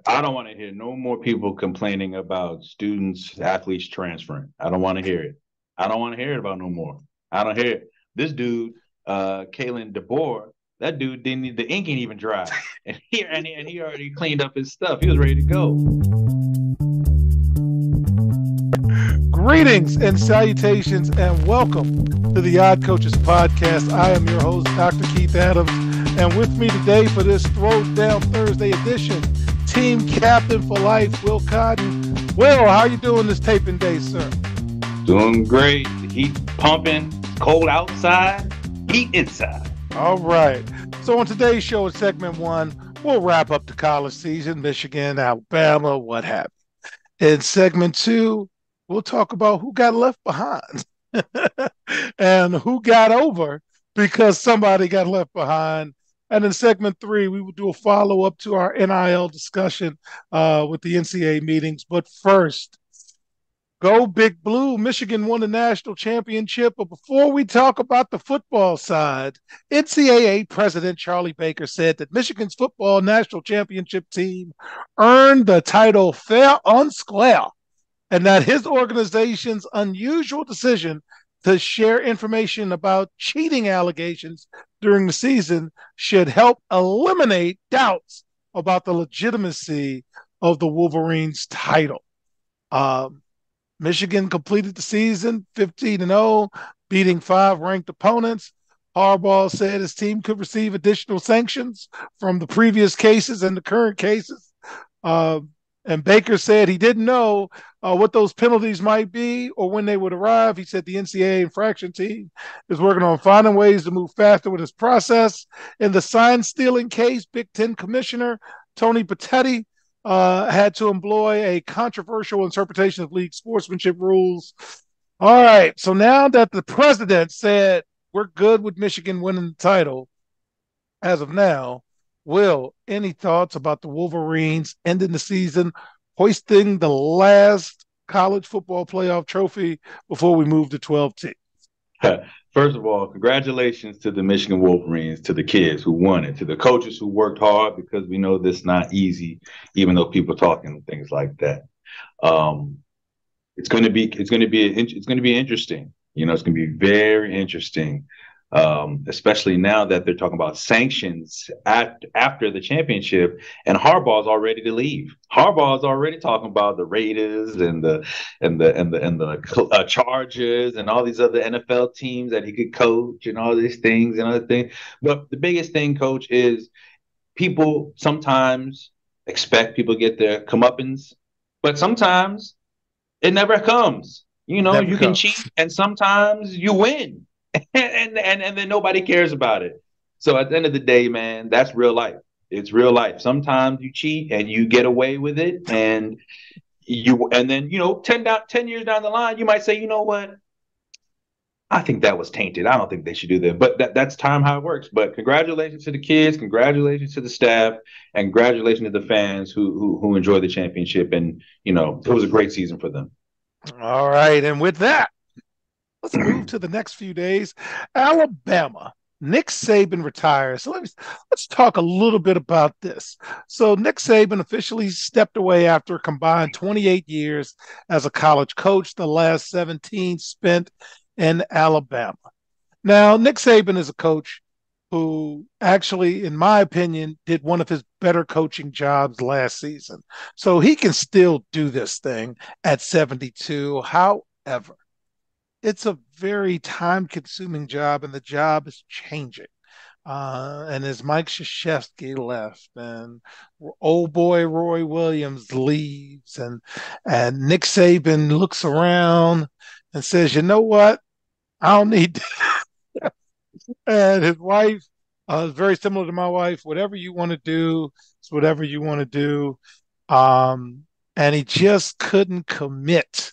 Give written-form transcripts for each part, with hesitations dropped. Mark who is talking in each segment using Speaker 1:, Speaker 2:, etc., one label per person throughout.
Speaker 1: I don't want to hear no more people complaining about students, athletes transferring. I don't want to hear it. I don't want to hear it about no more. I don't hear it. This dude, Kalen DeBoer, that dude didn't. The ink ain't even dry, and he already cleaned up his stuff. He was ready to go.
Speaker 2: Greetings and salutations, and welcome to the Odd Coaches Podcast. I am your host, Dr. Keith Adams, and with me today for this Throwdown Thursday edition, Team Captain for Life, Will Cotton. Will, how are you doing this taping day, sir?
Speaker 1: Doing great. The heat pumping. Cold outside. Heat inside.
Speaker 2: All right. So on today's show, in segment one, we'll wrap up the college season, Michigan, Alabama, what have you. In segment two, we'll talk about who got left behind and who got over because somebody got left behind. And in segment three, we will do a follow up to our NIL discussion with the NCAA meetings. But first, go Big Blue. Michigan won the national championship. But before we talk about the football side, NCAA President Charlie Baker said that Michigan's football national championship team earned the title fair and square, and that his organization's unusual decision to share information about cheating allegations during the season should help eliminate doubts about the legitimacy of the Wolverines' title. Um, Michigan completed the season 15-0, beating five ranked opponents. Harbaugh said his team could receive additional sanctions from the previous cases and the current cases. Uh, and Baker said he didn't know what those penalties might be or when they would arrive. He said the NCAA infraction team is working on finding ways to move faster with this process. In the sign stealing case, Big Ten Commissioner Tony Patetti had to employ a controversial interpretation of league sportsmanship rules. All right, so now that the president said we're good with Michigan winning the title as of now, Will, any thoughts about the Wolverines ending the season, hoisting the last college football playoff trophy before we move to 12 teams?
Speaker 1: First of all, congratulations to the Michigan Wolverines, to the kids who won it, to the coaches who worked hard, because we know this is not easy, even though people talking things like that. Um, it's going to be interesting. It's going to be very interesting, especially now that they're talking about sanctions after the championship, and Harbaugh's already to leave. Harbaugh's already talking about the Raiders and the Chargers and all these other NFL teams that he could coach and all these things and other things. But the biggest thing, coach, is people sometimes expect people to get their comeuppance, but sometimes it never comes.
Speaker 2: Never
Speaker 1: You can cheat
Speaker 2: comes.
Speaker 1: and sometimes you win. And then nobody cares about it. So at the end of the day, man, that's real life. It's real life. Sometimes you cheat and you get away with it, and then 10 years down the line, you might say, you know what? I think that was tainted. I don't think they should do that. But that's time how it works. But congratulations to the kids, congratulations to the staff, and congratulations to the fans who enjoyed the championship. And it was a great season for them.
Speaker 2: All right, and with that, let's move to the next few days. Alabama. Nick Saban retires. So let's talk a little bit about this. So Nick Saban officially stepped away after a combined 28 years as a college coach, the last 17 spent in Alabama. Now, Nick Saban is a coach who actually, in my opinion, did one of his better coaching jobs last season. So he can still do this thing at 72. However, it's a very time consuming job and the job is changing. And as Mike Krzyzewski left and old boy Roy Williams leaves and Nick Saban looks around and says, you know what? I don't need and his wife is very similar to my wife. Whatever you want to do, it's whatever you want to do. And he just couldn't commit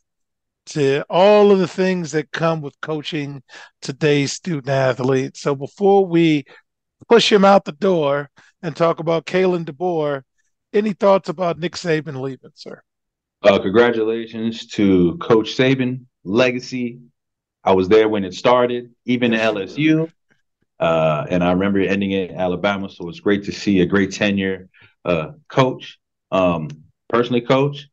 Speaker 2: to all of the things that come with coaching today's student athlete. So before we push him out the door and talk about Kalen DeBoer, any thoughts about Nick Saban leaving, sir?
Speaker 1: Congratulations to Coach Saban, legacy. I was there when it started, even at
Speaker 2: Yes, you were.
Speaker 1: LSU. And I remember ending it at Alabama. So it's great to see a great tenure coach. Um, personally, coach,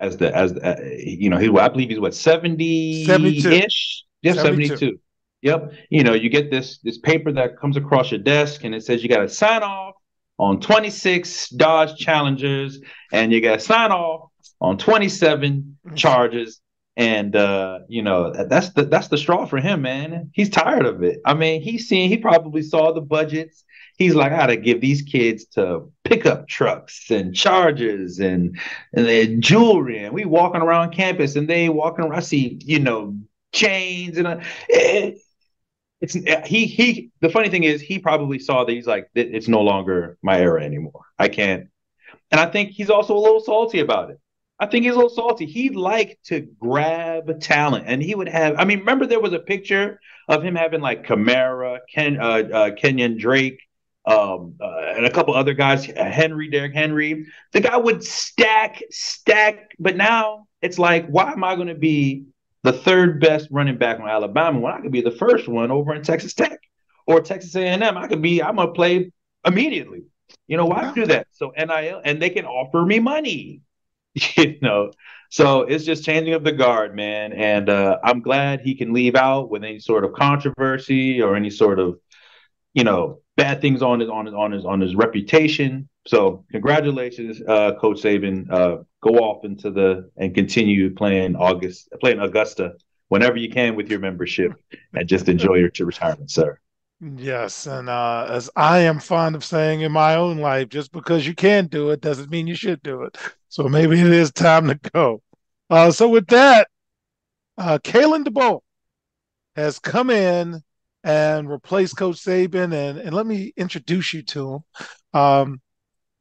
Speaker 1: he I believe he's what 70
Speaker 2: 72.
Speaker 1: ish. Yep,
Speaker 2: 72.
Speaker 1: 72. Yep. You get this paper that comes across your desk and it says you got to sign off on 26 Dodge Challengers and you got to sign off on 27 charges. And that's the straw for him, man. He's tired of it. I mean, he probably saw the budgets. He's like, I gotta give these kids to pickup trucks and charges and their jewelry, and we walking around campus, and they walking around. I see, chains, and it's he. The funny thing is, he probably saw that. He's like, it's no longer my era anymore. I can't. And I think he's also a little salty about it. I think he's a little salty. He'd like to grab talent, and he would have. I mean, remember there was a picture of him having like Kamara, Kenyon Drake, and a couple other guys, Derrick Henry. The guy would stack. But now it's like, why am I going to be the third best running back on Alabama when I could be the first one over in Texas Tech or Texas A&M? I'm going to play immediately. Why
Speaker 2: Yeah.
Speaker 1: do that? So NIL, and they can offer me money. you know. So it's just changing of the guard, man. And I'm glad he can leave out with any sort of controversy or any sort of bad things on his reputation. So congratulations, Coach Saban. Go off and continue playing Augusta whenever you can with your membership, and just enjoy your retirement, sir.
Speaker 2: Yes, and as I am fond of saying in my own life, just because you can do it doesn't mean you should do it. So maybe it is time to go. So with that, Kalen DeBoer has come in and replaced Coach Saban, and let me introduce you to him.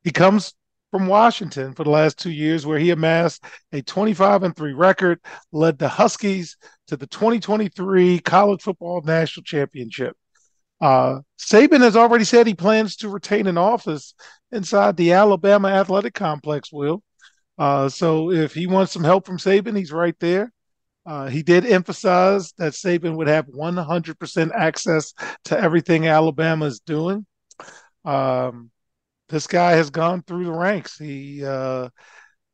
Speaker 2: He comes from Washington for the last 2 years, where he amassed a 25-3 record, led the Huskies to the 2023 College Football National Championship. Saban has already said he plans to retain an office inside the Alabama Athletic Complex, Will. So if he wants some help from Saban, he's right there. He did emphasize that Saban would have 100% access to everything Alabama is doing. Um, this guy has gone through the ranks.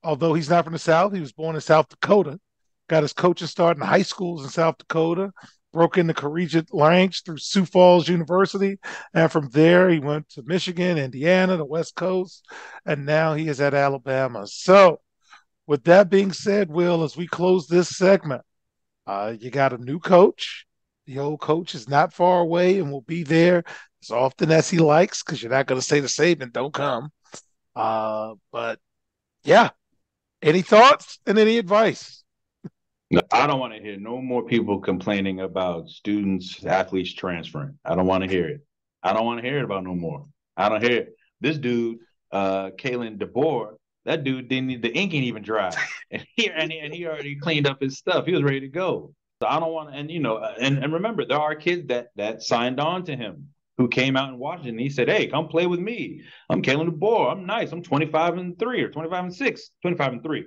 Speaker 2: Although he's not from the South, he was born in South Dakota, got his coaching start in high schools in South Dakota, broke into collegiate ranks through Sioux Falls University. And from there, he went to Michigan, Indiana, the West Coast, and now he is at Alabama. So, with that being said, Will, as we close this segment, you got a new coach. The old coach is not far away and will be there as often as he likes, because you're not going to say the same and don't come. But yeah, any thoughts and any advice?
Speaker 1: No, I don't want to hear no more people complaining about students, athletes transferring. I don't want to hear it. I don't want to hear it about no more. I don't hear it. This dude, Kalen DeBoer, that dude didn't the ink ain't even dry, and he already cleaned up his stuff. He was ready to go. So I don't want to, and remember, there are kids that signed on to him who came out and watched it, and he said, "Hey, come play with me. I'm Kalen DeBoer. I'm nice. I'm 25-3 or 25-6, 25-3.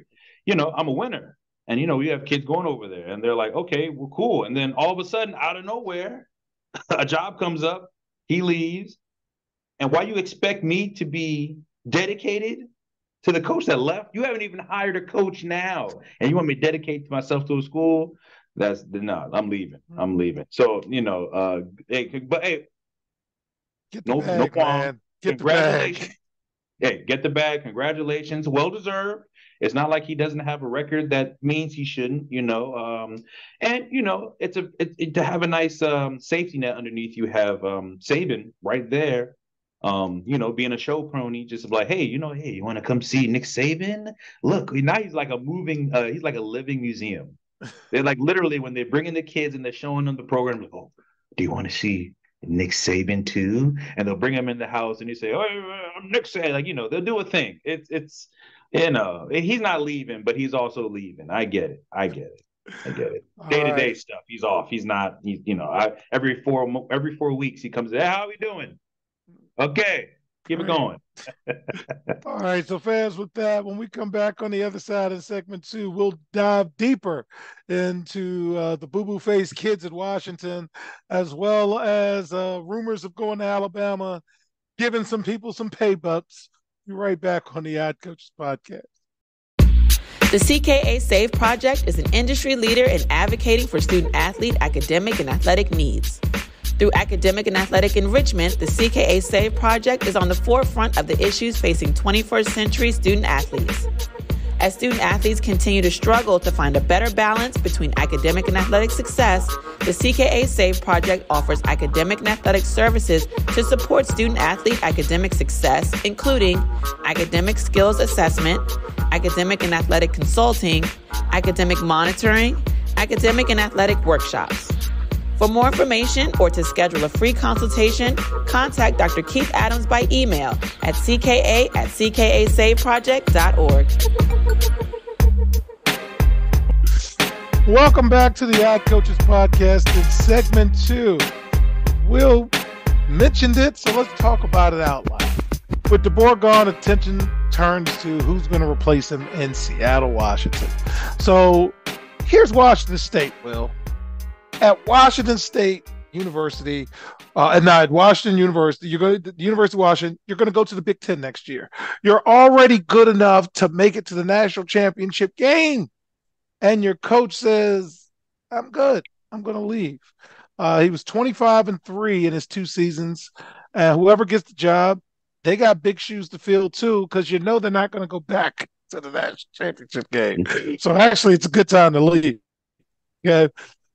Speaker 1: I'm a winner." And we have kids going over there, and they're like, "Okay, well, cool." And then all of a sudden, out of nowhere, a job comes up. He leaves, and why you expect me to be dedicated to the coach that left? You haven't even hired a coach now, and you want me to dedicate myself to a school? That's no. I'm leaving. I'm leaving. So hey,
Speaker 2: Get the
Speaker 1: no
Speaker 2: bag,
Speaker 1: qualms.
Speaker 2: man. Get the
Speaker 1: Congratulations.
Speaker 2: bag.
Speaker 1: Hey, get the bag. Congratulations. Well deserved. It's not like he doesn't have a record that means he shouldn't. And to have a nice safety net underneath you have Saban right there. Being a show crony, just like, hey, hey, you want to come see Nick Saban? Look, now he's like a living museum. They're like literally when they're bringing the kids and they're showing them the program, like, oh, do you want to see Nick Saban too? And they'll bring him in the house and you say, oh, I'm Nick Saban. Like, they'll do a thing. He's not leaving, but he's also leaving. I get it. I get it. I get it.
Speaker 2: All
Speaker 1: Day to
Speaker 2: right.
Speaker 1: day stuff. He's off. He's not. Every 4 weeks he comes. Hey, how are we doing? Okay, keep it
Speaker 2: Great.
Speaker 1: going.
Speaker 2: All right. So, fans, with that, when we come back on the other side of segment two, we'll dive deeper into the boo boo faced kids at Washington, as well as rumors of going to Alabama, giving some people some pay bumps. You're right back on the Odd Coaches podcast.
Speaker 3: The CKA SAVE project is an industry leader in advocating for student athlete, academic, and athletic needs. Through academic and athletic enrichment, the CKA SAVE project is on the forefront of the issues facing 21st century student athletes. As student athletes continue to struggle to find a better balance between academic and athletic success, the CKA SAVE project offers academic and athletic services to support student athlete academic success, including academic skills assessment, academic and athletic consulting, academic monitoring, academic and athletic workshops. For more information or to schedule a free consultation, contact Dr. Keith Adams by email at cka@ckasaveproject.org.
Speaker 2: Welcome back to the Odd Coaches podcast in segment 2. Will mentioned it, so let's talk about it out loud. With DeBoer gone, attention turns to who's going to replace him in Seattle, Washington. So here's Washington State, Will. At Washington State University, and now at Washington University, you're going to the University of Washington. You're going to go to the Big Ten next year. You're already good enough to make it to the national championship game, and your coach says, "I'm good. I'm going to leave." He was 25-3 in his 2 seasons. Whoever gets the job, they got big shoes to fill too, because they're not going to go back to the national championship game. So actually, it's a good time to leave. Yeah.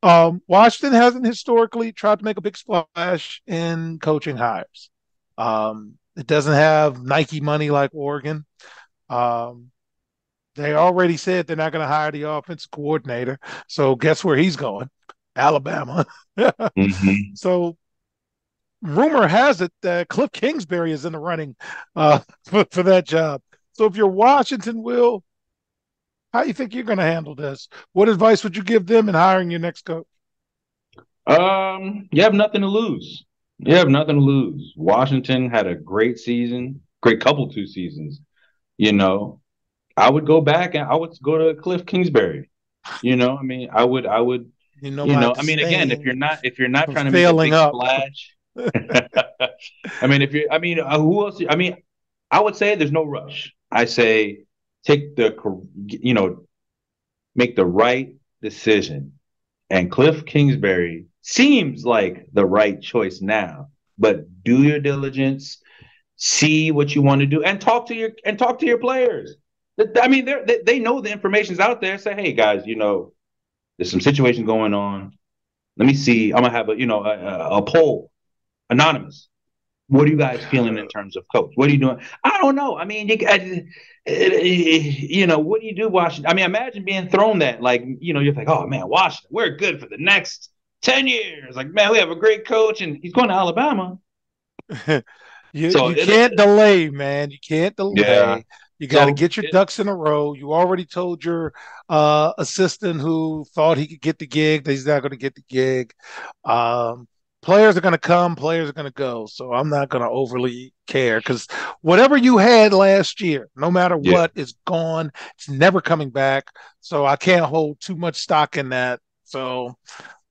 Speaker 2: Washington hasn't historically tried to make a big splash in coaching hires. It doesn't have Nike money like Oregon. They already said they're not going to hire the offensive coordinator. So guess where he's going? Alabama.
Speaker 1: Mm-hmm.
Speaker 2: So rumor has it that Cliff Kingsbury is in the running for that job. So if you're Washington, Will, how do you think you're going to handle this? What advice would you give them in hiring your next coach?
Speaker 1: You have nothing to lose. You have nothing to lose. Washington had a great season, great couple 2 seasons. You know, I would go back and I would go to Cliff Kingsbury. I mean, I would,
Speaker 2: My
Speaker 1: I mean, again,
Speaker 2: disdain
Speaker 1: if you're not
Speaker 2: for
Speaker 1: trying to make a
Speaker 2: failing
Speaker 1: big
Speaker 2: up.
Speaker 1: splash, I mean, who else? I mean, I would say there's no rush. I say take make the right decision. And Cliff Kingsbury seems like the right choice now, but do your diligence, see what you want to do, and talk to your players. I mean, they know the information's out there. Say, hey guys, there's some situation going on. Let me see. I'm gonna have a poll, anonymous. What are you guys feeling in terms of coach? What are you doing? I don't know. I mean, what do you do, Washington? I mean, imagine being thrown that, like, you're like, oh man, Washington, we're good for the next 10 years. Like, man, we have a great coach, and he's going to Alabama.
Speaker 2: You can't delay, man. You can't
Speaker 1: Yeah.
Speaker 2: delay. You got to get your ducks in a row. You already told your assistant who thought he could get the gig that he's not going to get the gig. Players are going to come, players are going to go. So I'm not going to overly care, because whatever you had last year, no matter what, is gone. It's never coming back. So I can't hold too much stock in that. So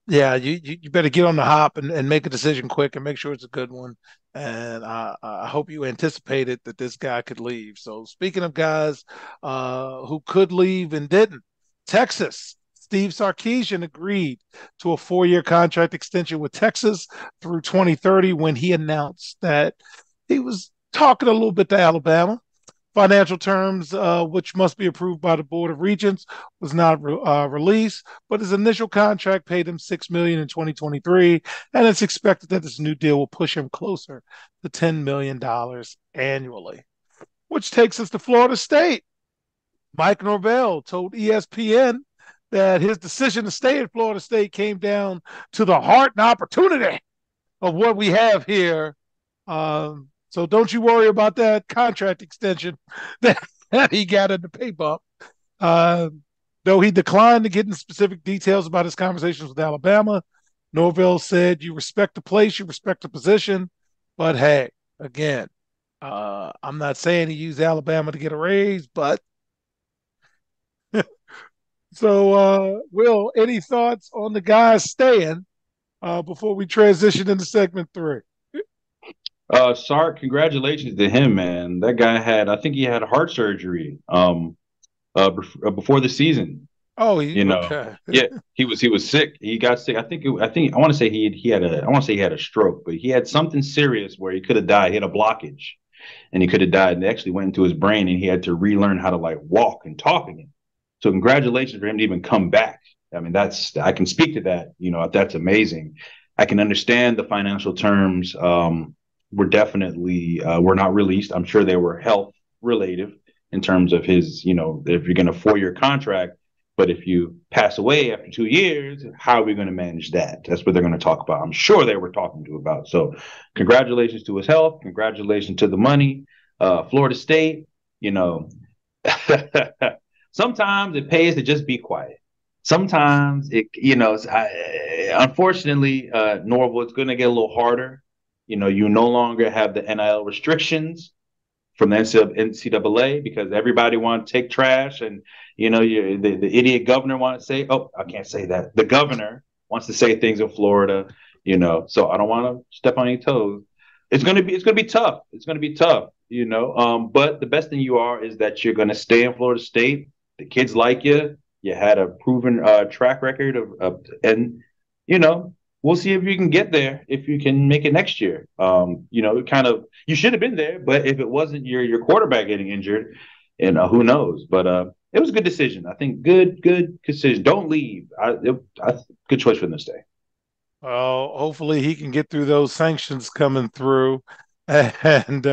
Speaker 2: yeah, you better get on the hop and make a decision quick and make sure it's a good one. And I hope you anticipated that this guy could leave. So speaking of guys who could leave and didn't, Texas. Steve Sarkisian agreed to a 4-year contract extension with Texas through 2030 when he announced that he was talking a little bit to Alabama. Financial terms, which must be approved by the Board of Regents, was not released, but his initial contract paid him $6 million in 2023, and it's expected that this new deal will push him closer to $10 million annually. Which takes us to Florida State. Mike Norvell told ESPN that his decision to stay at Florida State came down to the heart and opportunity of what we have here. So don't you worry about that contract extension that he got in the pay bump. Though he declined to get into specific details about his conversations with Alabama, Norvell said, you respect the place, you respect the position, but hey, again, I'm not saying he used Alabama to get a raise, but so, Will, any thoughts on the guys staying before we transition into segment 3?
Speaker 1: Sark, congratulations to him, man. That guy had, I think he had heart surgery before the season.
Speaker 2: Oh,
Speaker 1: You know,
Speaker 2: okay.
Speaker 1: yeah, he was sick. He got sick. I think I want to say he had a I want to say he had a stroke, but he had something serious where he could have died. He had a blockage, and he could have died. And it actually went into his brain, and he had to relearn how to like walk and talk again. So congratulations for him to even come back. I mean, I can speak to that. That's amazing. I can understand the financial terms. Were not released. I'm sure they were health related in terms of his. If you're going to 4-year contract, but if you pass away after 2 years, how are we going to manage that? That's what they're going to talk about. I'm sure they were talking to about. So, congratulations to his health. Congratulations to the money. Florida State. You know, sometimes it pays to just be quiet. Sometimes unfortunately, Norville, it's going to get a little harder. You no longer have the NIL restrictions from the NCAA because everybody want to take trash, and the idiot governor want to say, oh, I can't say that. The governor wants to say things in Florida, so I don't want to step on any toes. It's gonna be tough. It's gonna be tough, But the best thing you are is that you're gonna stay in Florida State. The kids like you. You had a proven track record and you know, we'll see if you can get there, if you can make it next year. You should have been there, but if it wasn't your quarterback getting injured, who knows? But it was a good decision. I think good decision. Don't leave. Good choice for them to stay.
Speaker 2: Well, hopefully he can get through those sanctions coming through. And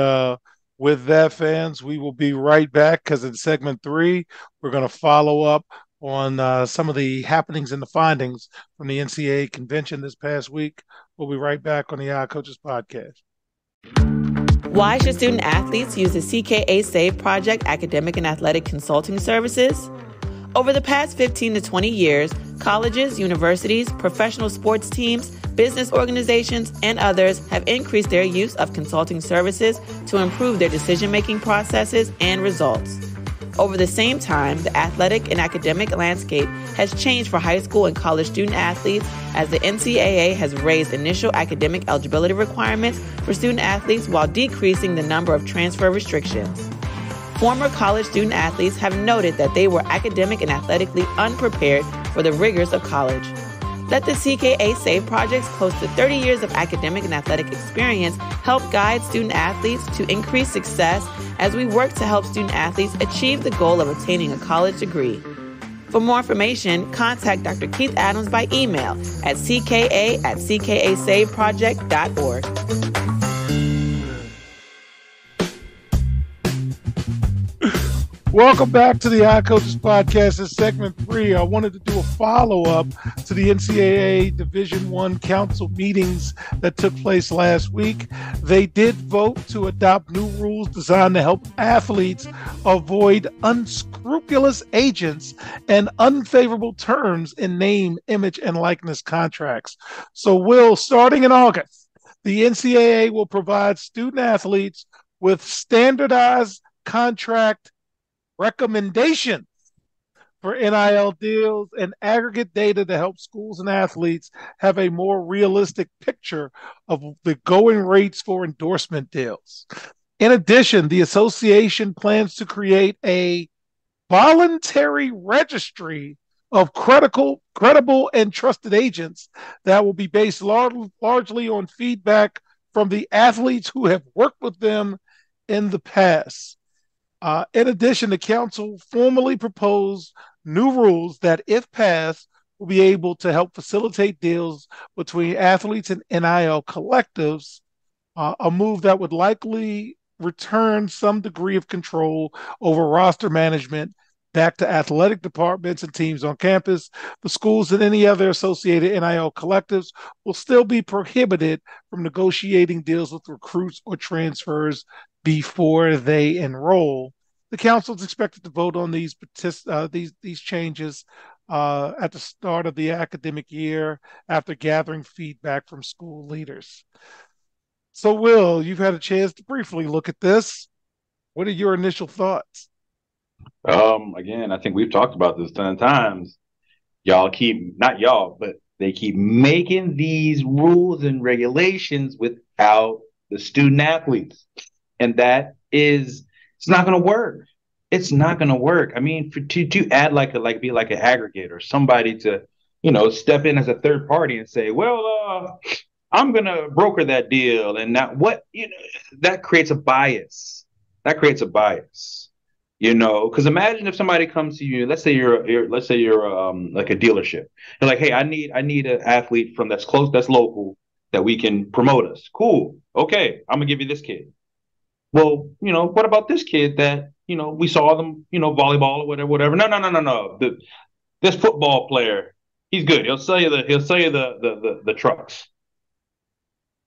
Speaker 2: with that, fans, we will be right back because in segment three, we're going to follow up on some of the happenings and the findings from the NCAA convention this past week. We'll be right back on the Coaches Podcast.
Speaker 3: Why should student athletes use the CKA SAVE Project academic and athletic consulting services? Over the past 15 to 20 years, colleges, universities, professional sports teams, business organizations, and others have increased their use of consulting services to improve their decision-making processes and results. Over the same time, the athletic and academic landscape has changed for high school and college student athletes as the NCAA has raised initial academic eligibility requirements for student athletes while decreasing the number of transfer restrictions. Former college student athletes have noted that they were academic and athletically unprepared for the rigors of college. Let the CKA SAVE Project's close to 30 years of academic and athletic experience help guide student athletes to increase success as we work to help student athletes achieve the goal of obtaining a college degree. For more information, contact Dr. Keith Adams by email at cka@ckasaveproject.org.
Speaker 2: Welcome back to the Coaches Podcast. In segment three, I wanted to do a follow-up to the NCAA Division I Council meetings that took place last week. They did vote to adopt new rules designed to help athletes avoid unscrupulous agents and unfavorable terms in name, image, and likeness contracts. So, Will, starting in August, the NCAA will provide student athletes with standardized contract recommendations for NIL deals and aggregate data to help schools and athletes have a more realistic picture of the going rates for endorsement deals. In addition, the association plans to create a voluntary registry of credible and trusted agents that will be based largely on feedback from the athletes who have worked with them in the past. In addition, the council formally proposed new rules that, if passed, will be able to help facilitate deals between athletes and NIL collectives, a move that would likely return some degree of control over roster management back to athletic departments and teams on campus. The schools and any other associated NIL collectives will still be prohibited from negotiating deals with recruits or transfers before they enroll. The council is expected to vote on these changes at the start of the academic year after gathering feedback from school leaders. So, Will, you've had a chance to briefly look at this. What are your initial thoughts?
Speaker 1: Again, I think we've talked about this a ton of times. Not y'all, but they keep making these rules and regulations without the student athletes. And that is, it's not going to work. It's not going to work. I mean, to add be like an aggregator, somebody to, step in as a third party and say, well, I'm going to broker that deal. And not what, that creates a bias. That creates a bias, because imagine if somebody comes to you, let's say you're like a dealership. They're like, hey, I need an athlete from that's close, that's local, that we can promote us. Cool. Okay. I'm going to give you this kid. Well, what about this kid that, we saw them, volleyball or whatever. No, no, no, no, no. This football player, he's good. He'll sell you the trucks.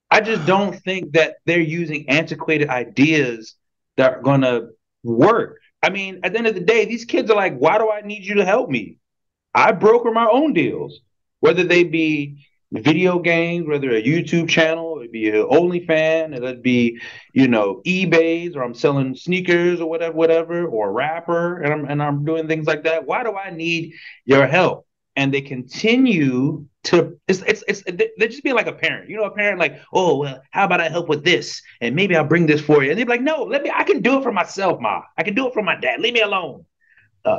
Speaker 1: I just don't think that they're using antiquated ideas that are gonna work. I mean, at the end of the day, these kids are like, why do I need you to help me? I broker my own deals, whether they be video games, whether a YouTube channel, it'd be an OnlyFans, it'd be, eBay's, or I'm selling sneakers or whatever, or a rapper, and I'm doing things like that. Why do I need your help? And they continue to they're just being like a parent. A parent like, oh well, how about I help with this? And maybe I'll bring this for you. And they're like, no, I can do it for myself, Ma. I can do it for my dad. Leave me alone.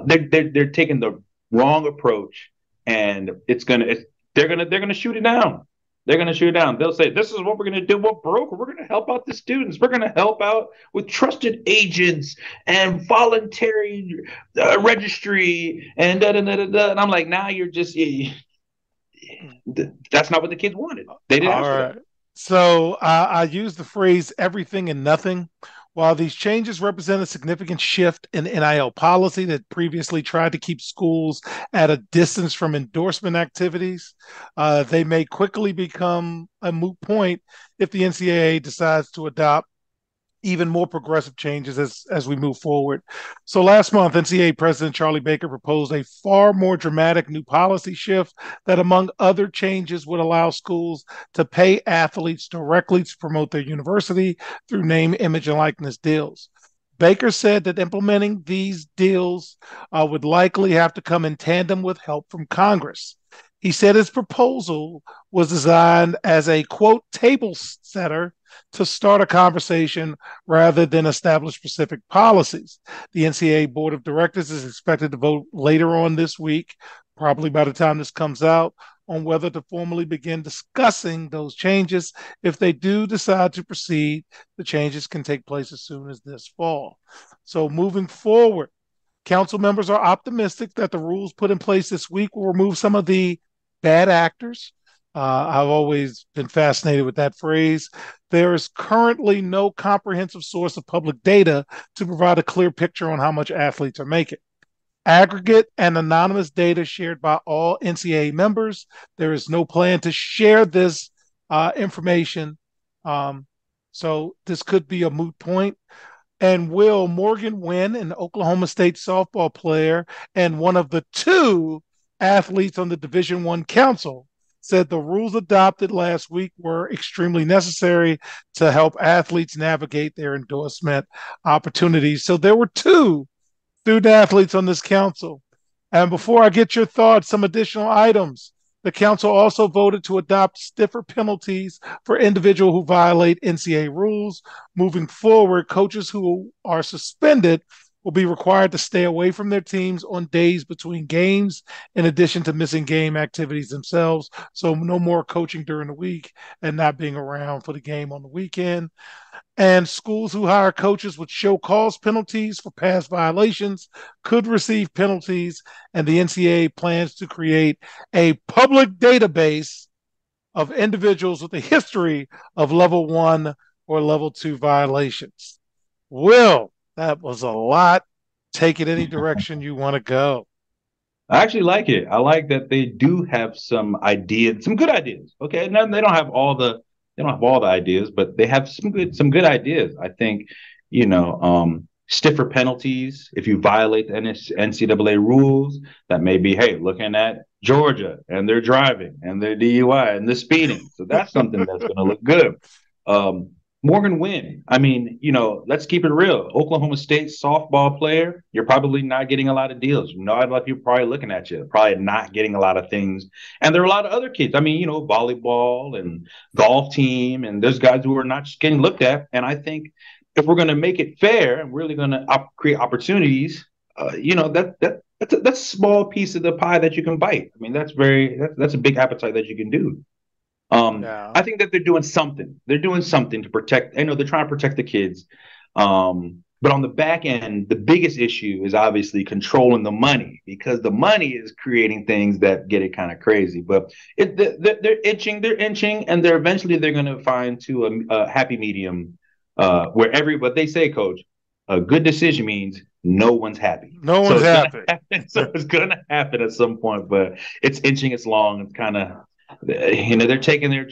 Speaker 1: They're taking the wrong approach, and they're gonna shoot it down. They're gonna shoot it down. They'll say, "This is what we're gonna do. We're broke. We're gonna help out the students. We're gonna help out with trusted agents and voluntary registry and da da da da da." And I'm like, now you're just that's not what the kids wanted. They didn't
Speaker 2: All
Speaker 1: ask for
Speaker 2: right.
Speaker 1: that.
Speaker 2: So I use the phrase everything and nothing. While these changes represent a significant shift in NIL policy that previously tried to keep schools at a distance from endorsement activities, they may quickly become a moot point if the NCAA decides to adopt even more progressive changes as we move forward. So last month, NCAA President Charlie Baker proposed a far more dramatic new policy shift that, among other changes, would allow schools to pay athletes directly to promote their university through name, image, and likeness deals. Baker said that implementing these deals would likely have to come in tandem with help from Congress. He said his proposal was designed as a quote table setter to start a conversation rather than establish specific policies. The NCAA Board of Directors is expected to vote later on this week, probably by the time this comes out, on whether to formally begin discussing those changes. If they do decide to proceed, the changes can take place as soon as this fall. So moving forward, council members are optimistic that the rules put in place this week will remove some of the bad actors. I've always been fascinated with that phrase. There is currently no comprehensive source of public data to provide a clear picture on how much athletes are making. Aggregate and anonymous data shared by all NCAA members. There is no plan to share this information. So this could be a moot point. And will Morgan Wynn, an Oklahoma State softball player and one of the two athletes on the Division I Council, said the rules adopted last week were extremely necessary to help athletes navigate their endorsement opportunities. So there were two student athletes on this council. And before I get your thoughts, some additional items. The council also voted to adopt stiffer penalties for individuals who violate NCAA rules. Moving forward, coaches who are suspended will be required to stay away from their teams on days between games, in addition to missing game activities themselves. So no more coaching during the week and not being around for the game on the weekend. And schools who hire coaches with show cause penalties for past violations could receive penalties. And the NCAA plans to create a public database of individuals with a history of level 1 or level 2 violations. Will, that was a lot. Take it any direction you want to go.
Speaker 1: I actually like it. I like that they do have some ideas, some good ideas. Okay, no, they don't have all the ideas, but they have some good ideas. I think, stiffer penalties if you violate the NCAA rules. That may be, hey, looking at Georgia and their driving and their DUI and the speeding. So that's something that's going to look good. Morgan Wynn. I mean, let's keep it real. Oklahoma State softball player, you're probably not getting a lot of deals. Not a lot of people probably looking at you, probably not getting a lot of things. And there are a lot of other kids. I mean, volleyball and golf team, and there's guys who are not just getting looked at. And I think if we're going to make it fair and really going to create opportunities, that's a small piece of the pie that you can bite. I mean, that's a big appetite that you can do.
Speaker 2: Yeah.
Speaker 1: I think that they're doing something. They're doing something to protect. I know they're trying to protect the kids. But on the back end, the biggest issue is obviously controlling the money, because the money is creating things that get it kind of crazy. But they're inching, and they're going to find a happy medium where what they say, Coach, a good decision means no one's happy.
Speaker 2: No one's happy.
Speaker 1: So it's going to happen at some point, but it's inching. It's long. It's kind of, they're taking their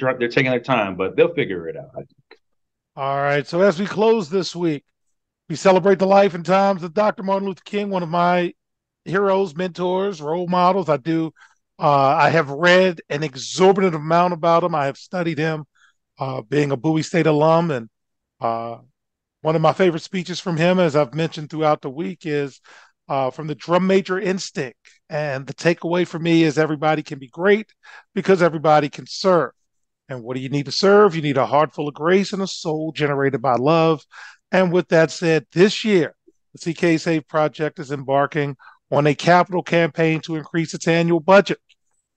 Speaker 1: time, but they'll figure it out, I think.
Speaker 2: All right. So as we close this week, we celebrate the life and times of Dr. Martin Luther King, one of my heroes, mentors, role models. I have read an exorbitant amount about him. I have studied him, being a Bowie State alum. And one of my favorite speeches from him, as I've mentioned throughout the week, is from the Drum Major Instinct. And the takeaway for me is everybody can be great because everybody can serve. And what do you need to serve? You need a heart full of grace and a soul generated by love. And with that said, this year, the CKA Save Project is embarking on a capital campaign to increase its annual budget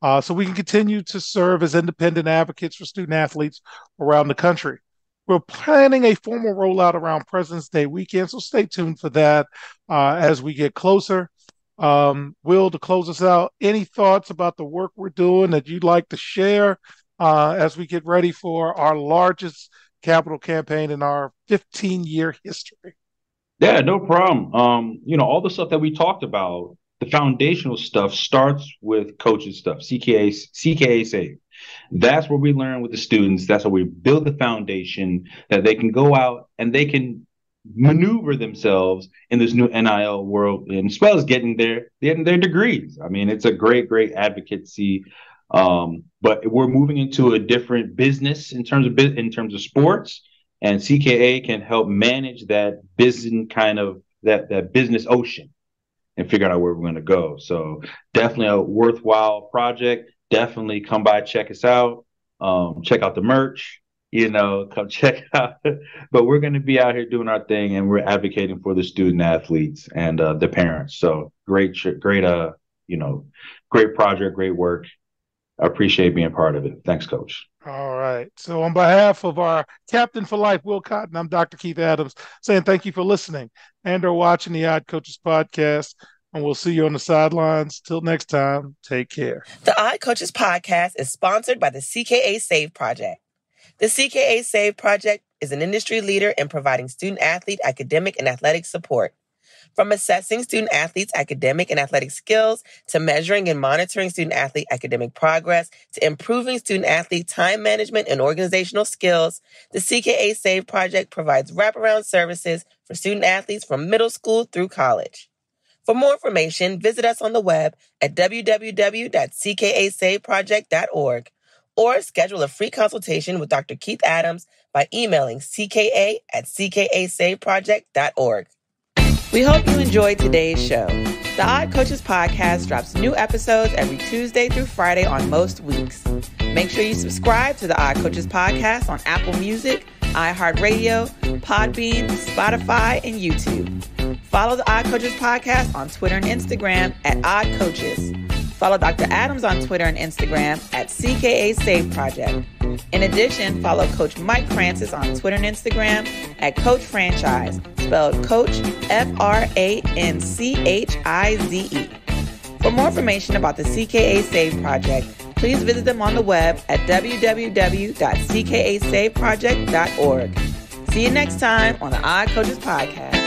Speaker 2: so we can continue to serve as independent advocates for student athletes around the country. We're planning a formal rollout around President's Day weekend, so stay tuned for that as we get closer. Will, to close us out, any thoughts about the work we're doing that you'd like to share as we get ready for our largest capital campaign in our 15-year history?
Speaker 1: Yeah, no problem. All the stuff that we talked about, the foundational stuff starts with coaching stuff, CKA Save. That's where we learn with the students. That's where we build the foundation that they can go out and they can maneuver themselves in this new NIL world, and as well as getting their degrees. I mean, it's a great advocacy. But we're moving into a different business in terms of sports, and CKA can help manage that business that business ocean and figure out where we're going to go. So definitely a worthwhile project. Definitely come by, check us out, check out the merch. Come check out. But we're going to be out here doing our thing, and we're advocating for the student athletes and the parents. So great project, great work. I appreciate being part of it. Thanks, Coach.
Speaker 2: All right. So on behalf of our captain for life, Will Cotton, I'm Dr. Keith Adams, saying thank you for listening and or watching the Odd Coaches podcast. And we'll see you on the sidelines. Till next time, take care.
Speaker 3: The Odd Coaches podcast is sponsored by the CKA Save Project. The CKA Save Project is an industry leader in providing student-athlete academic and athletic support. From assessing student-athletes' academic and athletic skills, to measuring and monitoring student-athlete academic progress, to improving student-athlete time management and organizational skills, the CKA Save Project provides wraparound services for student-athletes from middle school through college. For more information, visit us on the web at www.ckasaveproject.org or schedule a free consultation with Dr. Keith Adams by emailing cka@ckasaveproject.org. We hope you enjoyed today's show. The Odd Coaches podcast drops new episodes every Tuesday through Friday on most weeks. Make sure you subscribe to the Odd Coaches podcast on Apple Music, iHeartRadio, Podbean, Spotify, and YouTube. Follow the Odd Coaches podcast on Twitter and Instagram at Odd Coaches. Follow Dr. Adams on Twitter and Instagram at CKA Save Project. In addition, follow Coach Mike Francis on Twitter and Instagram at Coach Franchise, spelled Coach FRANCHIZE. For more information about the CKA Save Project, please visit them on the web at www.ckasaveproject.org. See you next time on the Odd Coaches podcast.